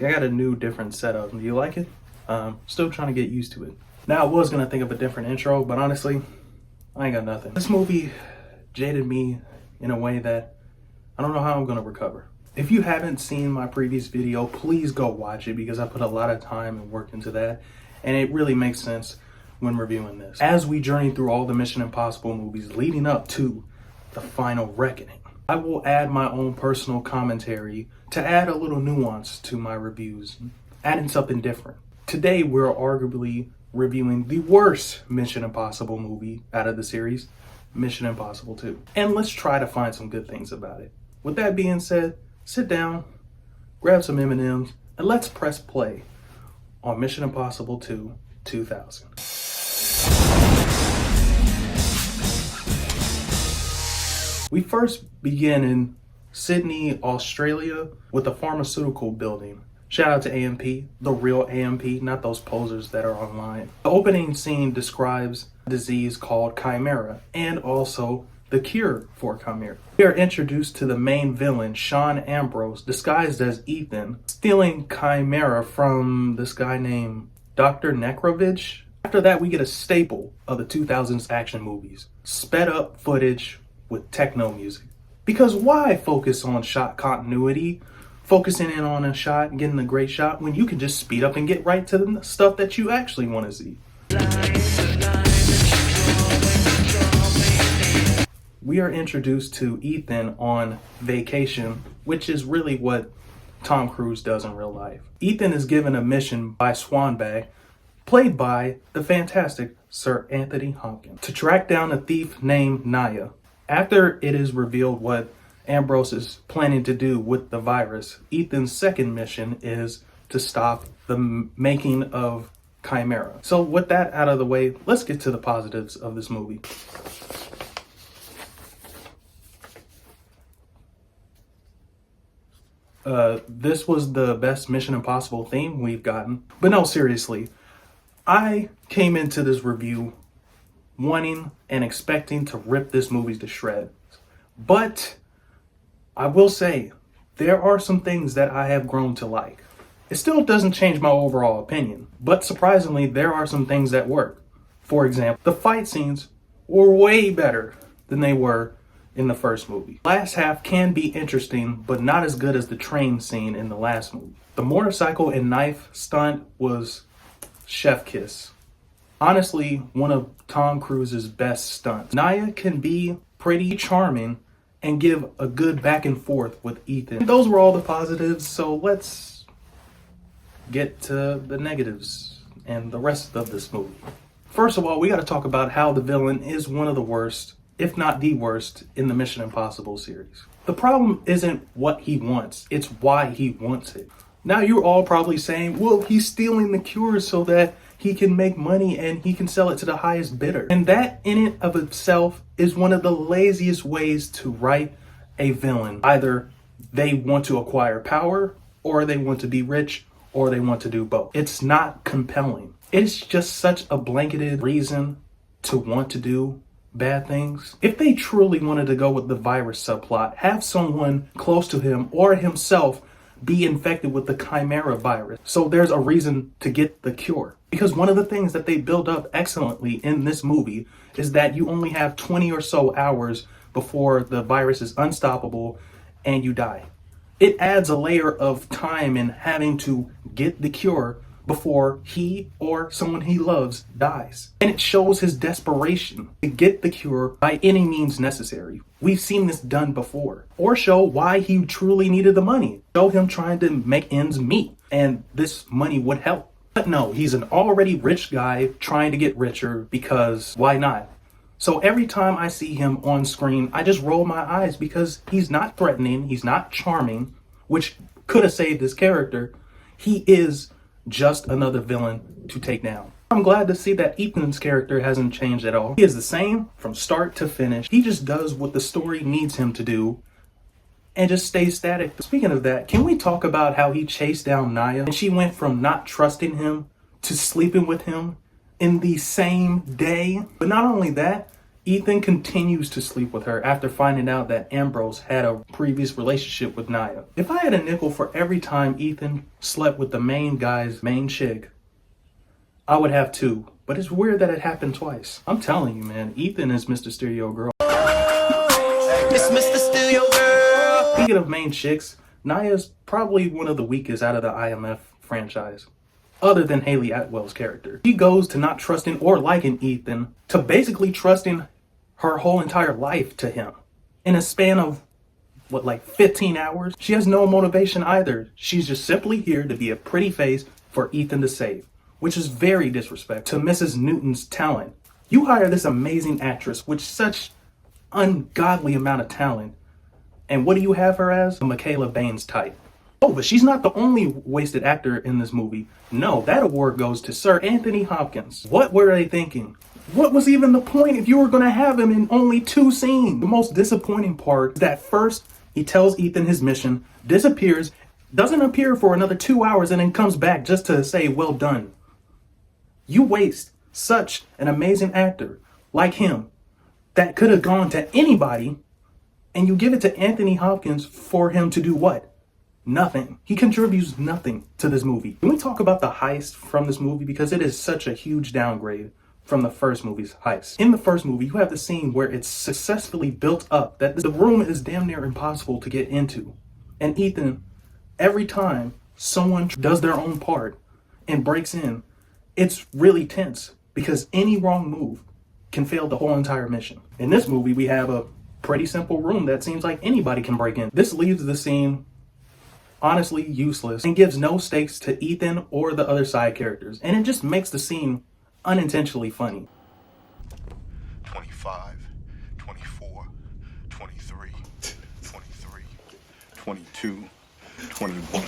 I got a new different setup. Do you like it? Still trying to get used to it. Now I was gonna think of a different intro, but honestly, I ain't got nothing. This movie jaded me in a way that I don't know how I'm gonna recover. If you haven't seen my previous video, please go watch it because I put a lot of time and work into that, and it really makes sense when reviewing this. As we journey through all the Mission Impossible movies leading up to the final reckoning, I will add my own personal commentary to add a little nuance to my reviews, adding something different. Today, we're arguably reviewing the worst Mission Impossible movie out of the series, Mission Impossible 2. And let's try to find some good things about it. With that being said, sit down, grab some M&Ms, and let's press play on Mission Impossible 2 2000. We first begin in Sydney, Australia, with a pharmaceutical building. Shout out to AMP, the real AMP, not those posers that are online. The opening scene describes a disease called Chimera and also the cure for Chimera. We are introduced to the main villain, Sean Ambrose, disguised as Ethan, stealing Chimera from this guy named Dr. Nekrovich. After that, we get a staple of the 2000s action movies, sped up footage with techno music. Because why focus on shot continuity, focusing in on a shot and getting a great shot when you can just speed up and get right to the stuff that you actually want to see? We are introduced to Ethan on vacation, which is really what Tom Cruise does in real life. Ethan is given a mission by Swanbag, played by the fantastic Sir Anthony Hopkins, to track down a thief named Naya. After it is revealed what Ambrose is planning to do with the virus, Ethan's second mission is to stop the making of Chimera. So with that out of the way, let's get to the positives of this movie. This was the best Mission Impossible theme we've gotten. But no, seriously, I came into this review wanting and expecting to rip this movie to shreds. But I will say, there are some things that I have grown to like. It still doesn't change my overall opinion, but surprisingly, there are some things that work. For example, the fight scenes were way better than they were in the first movie. Last half can be interesting, but not as good as the train scene in the last movie. The motorcycle and knife stunt was chef kiss. Honestly, one of Tom Cruise's best stunts. Naya can be pretty charming and give a good back and forth with Ethan. Those were all the positives, so let's get to the negatives and the rest of this movie. First of all, we got to talk about how the villain is one of the worst, if not the worst, in the Mission Impossible series. The problem isn't what he wants, it's why he wants it. Now you're all probably saying, well, he's stealing the cure so that he can make money and he can sell it to the highest bidder. And that in and of itself is one of the laziest ways to write a villain. Either they want to acquire power, or they want to be rich, or they want to do both. It's not compelling. It's just such a blanketed reason to want to do bad things. If they truly wanted to go with the virus subplot, have someone close to him or himself be infected with the Chimera virus, so there's a reason to get the cure. Because one of the things that they build up excellently in this movie is that you only have 20 or so hours before the virus is unstoppable and you die. It adds a layer of time in having to get the cure before he or someone he loves dies. And it shows his desperation to get the cure by any means necessary. We've seen this done before. Or show why he truly needed the money. Show him trying to make ends meet, and this money would help. But no, he's an already rich guy trying to get richer because why not? So every time I see him on screen, I just roll my eyes because he's not threatening, he's not charming, which could have saved his character. He is just another villain to take down. I'm glad to see that Ethan's character hasn't changed at all. He is the same from start to finish. He just does what the story needs him to do and just stays static. Speaking of that, can we talk about how he chased down Naya and she went from not trusting him to sleeping with him in the same day? But not only that, Ethan continues to sleep with her after finding out that Ambrose had a previous relationship with Naya. If I had a nickel for every time Ethan slept with the main guy's main chick, I would have two. But it's weird that it happened twice. I'm telling you, man, Ethan is Mr. Stereo Girl. It's Mr. Stereo Girl. Speaking of main chicks, Naya's probably one of the weakest out of the IMF franchise, other than Haley Atwell's character. She goes to not trusting or liking Ethan to basically trusting her whole entire life to him in a span of, what, like 15 hours? She has no motivation either. She's just simply here to be a pretty face for Ethan to save, which is very disrespectful to Mrs. Newton's talent. You hire this amazing actress with such ungodly amount of talent, and what do you have her as? A Michaela Baines type. Oh, but she's not the only wasted actor in this movie. No, that award goes to Sir Anthony Hopkins. What were they thinking? What was even the point if you were going to have him in only 2 scenes? The most disappointing part is that first he tells Ethan his mission, disappears, doesn't appear for another 2 hours, and then comes back just to say, well done. You waste such an amazing actor like him that could have gone to anybody, and you give it to Anthony Hopkins for him to do what? Nothing. He contributes nothing to this movie. Can we talk about the heist from this movie? Because it is such a huge downgrade from the first movie's heist. In the first movie, you have the scene where it's successfully built up that the room is damn near impossible to get into. And Ethan, every time someone does their own part and breaks in, it's really tense because any wrong move can fail the whole entire mission. In this movie, we have a pretty simple room that seems like anybody can break in. This leaves the scene honestly useless and gives no stakes to Ethan or the other side characters. And it just makes the scene unintentionally funny. 25, 24, 23, 23, 22, 21.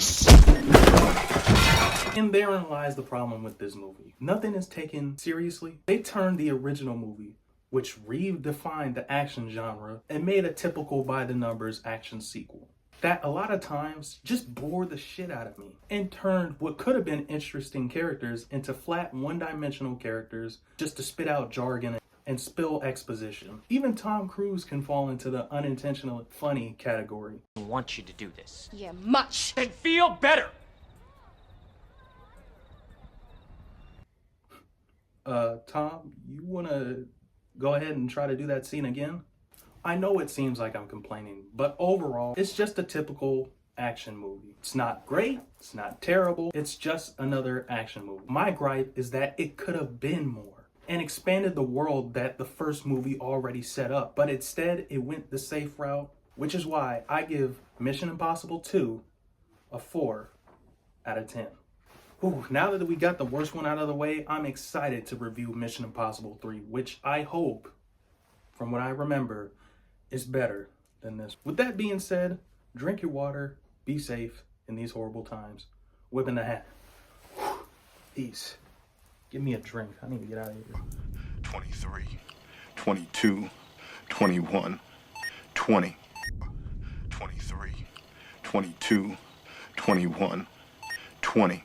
And therein lies the problem with this movie. Nothing is taken seriously. They turned the original movie, which redefined the action genre, and made a typical by-the-numbers action sequel that a lot of times just bored the shit out of me and turned what could have been interesting characters into flat one-dimensional characters just to spit out jargon and spill exposition. Even Tom Cruise can fall into the unintentional funny category. I want you to do this. Yeah, much. And feel better. Tom, you wanna go ahead and try to do that scene again? I know it seems like I'm complaining, but overall, it's just a typical action movie. It's not great, it's not terrible, it's just another action movie. My gripe is that it could have been more and expanded the world that the first movie already set up, but instead it went the safe route, which is why I give Mission Impossible 2 a 4 out of 10. Ooh, now that we got the worst one out of the way, I'm excited to review Mission Impossible 3, which I hope, from what I remember, is better than this. With that being said, drink your water, be safe in these horrible times. Whipping the hat. Peace. Give me a drink. I need to get out of here. 23, 22, 21, 20. 23, 22, 21, 20.